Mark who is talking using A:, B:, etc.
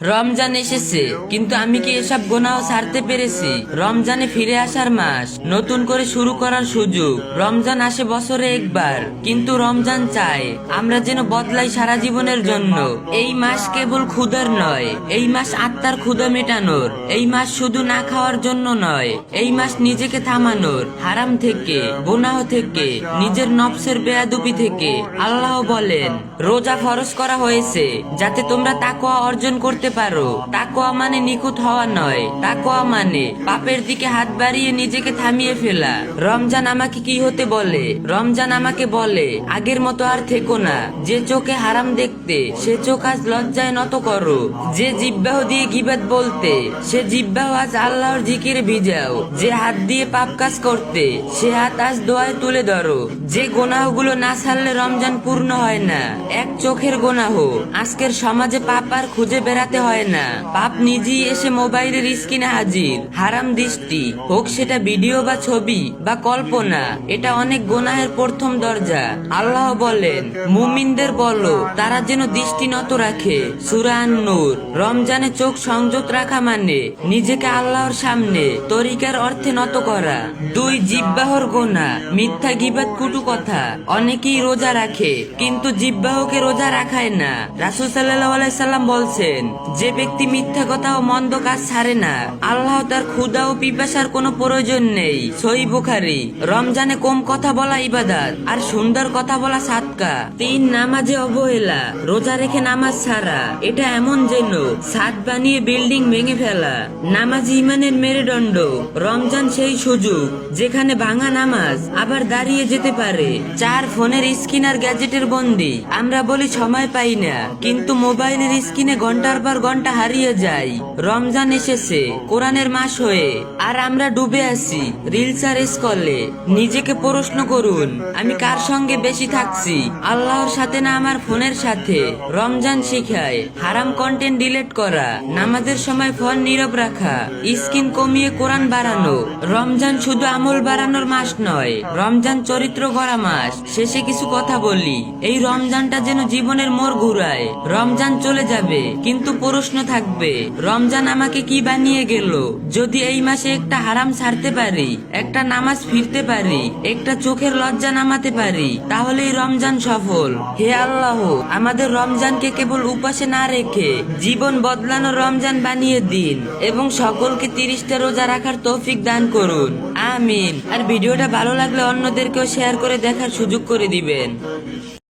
A: রমজান এসেছে, কিন্তু আমি কি এসব গুনাহ ছাড়তে পেরেছি? রমজানে ফিরে আসার মাস, নতুন করে শুরু করার সুযোগ। রমজান আসে বছরে একবার, কিন্তু রমজান চায় আমরা যেন বদলাই সারা জীবনের জন্য। এই মাস কেবল ক্ষুধার নয়, এই মাস আত্মার ক্ষুধা মেটানোর। এই মাস শুধু না খাওয়ার জন্য নয়, এই মাস নিজেকে থামানোর, হারাম থেকে, গুনাহ থেকে, নিজের নফসের বেয়াদবি থেকে। আল্লাহ বলেন, রোজা ফরজ করা হয়েছে যাতে তোমরা তাকওয়া অর্জন করতে পারো। তাকওয়া মানে নিখুঁত হওয়া নয়, তাকওয়া মানে পাপের দিকে হাত বাড়িয়ে নিজেকে থামিয়ে ফেলা। রমজান আমাকে কি হতে বলে? রমজান আমাকে বলে, আগের মতো আর থেকো না। যে চোখে হারাম দেখতে, সে চোখ আজ লজ্জায় নত করো। যে জিহ্বাহ দিয়ে গীবত বলতে, সে জিহ্বাহ আজ আল্লাহর জিকিরে ভিজাও। যে হাত দিয়ে পাপ কাজ করতে, সে হাত আজ দোয়ায় তুলে ধরো। যে গুনাহগুলো না ছাড়লে রমজান পূর্ণ হয় না, এক চোখের গুনাহ। আজকের সমাজে পাপ আর খুঁজে বেড়াতে হয় না, পাপ নিজেই এসে মোবাইলের স্ক্রিনে হাজির। হারাম দৃষ্টি, হোক সেটা ভিডিও বা ছবি বা কল্পনা, এটা অনেক গুনাহের প্রথম দরজা। আল্লাহ বলেন, মুমিনদের বলো তারা যেন দৃষ্টি নত রাখে। সূরা আন-নূর। রমজানে চোখ সংযত রাখা মানে নিজেকে আল্লাহর সামনে তরিকার অর্থে নত করা। 2 জিহ্বাহর গুনাহ, মিথ্যা গীবত, কটু কথা। অনেকেই রোজা রাখে কিন্তু জিহ্বাহকে রোজা রাখায় না। রাসূল সাল্লাল্লাহু আলাইহি সাল্লাম বলছেন, যে ব্যক্তি মিথ্যা কথা ও মন্দ কাজ ছাড়ে না, আল্লাহ তার ক্ষুধা ও পিপাসার কোনো প্রয়োজন নেই। সহিহ বুখারী। রমজানে কম কথা বলা ইবাদত, আর সুন্দর কথা বলা সাদকা। 3 নামাজে অবহেলা, রোজা রেখে নামাজ ছাড়া, এটা এমন যেন ছাদ বানিয়ে বিল্ডিং ভেঙে ফেলা। নামাজ ইমানের মেরুদণ্ড। রমজান সেই সুযোগ যেখানে ভাঙা নামাজ আবার দাঁড়িয়ে যেতে পারে। 4 ফোনের স্ক্রিন আর গ্যাজেটের বন্দি। আমরা বলি সময় পাই না, কিন্তু মোবাইলের স্ক্রিনে ঘন্টার পর ঘন্টা হারিয়ে যায়। রমজান এসেছে কোরআনের মাস হয়ে, আর আমরা ডুবে আছি রিলস আর স্ক্রলে। নিজেকে প্রশ্ন করুন, আমি কার সঙ্গে বেশি থাকছি, আল্লাহর সাথে না আমার ফোনের সাথে? রমজান শিখায় হারাম কন্টেন্ট ডিলিট করা, নামাজের সময় ফোন নীরব রাখা, স্ক্রিন কমিয়ে কোরআন বাড়ানো। রমজান শুধু আমল বাড়ানোর মাস নয়, রমজান চরিত্র গড়া মাস। শেষে কিছু কথা বলি, এই রমজানটা যেন জীবনের মোড় ঘুরায়। রমজান চলে যাবে, কিন্তু প্রশ্ন থাকবে, রমজান আমাকে কি বানিয়ে গেল? যদি এই মাসে একটা হারাম ছাড়তে পারি, একটা নামাজ ফিরতে পারি, একটা চোখের লজ্জা নামাতে পারি, তাহলেই রমজান সফল। হে আল্লাহ, আমাদের রমজানকে কেবল উপাসে না রেখে জীবন বদলানোর রমজান বানিয়ে দিন, এবং সকলকে 30টা রোজা রাখার তৌফিক দান করুন। আমিন। আর ভিডিওটা ভালো লাগলে অন্যদেরকেও শেয়ার করে দেখার সুযোগ করে দিবেন।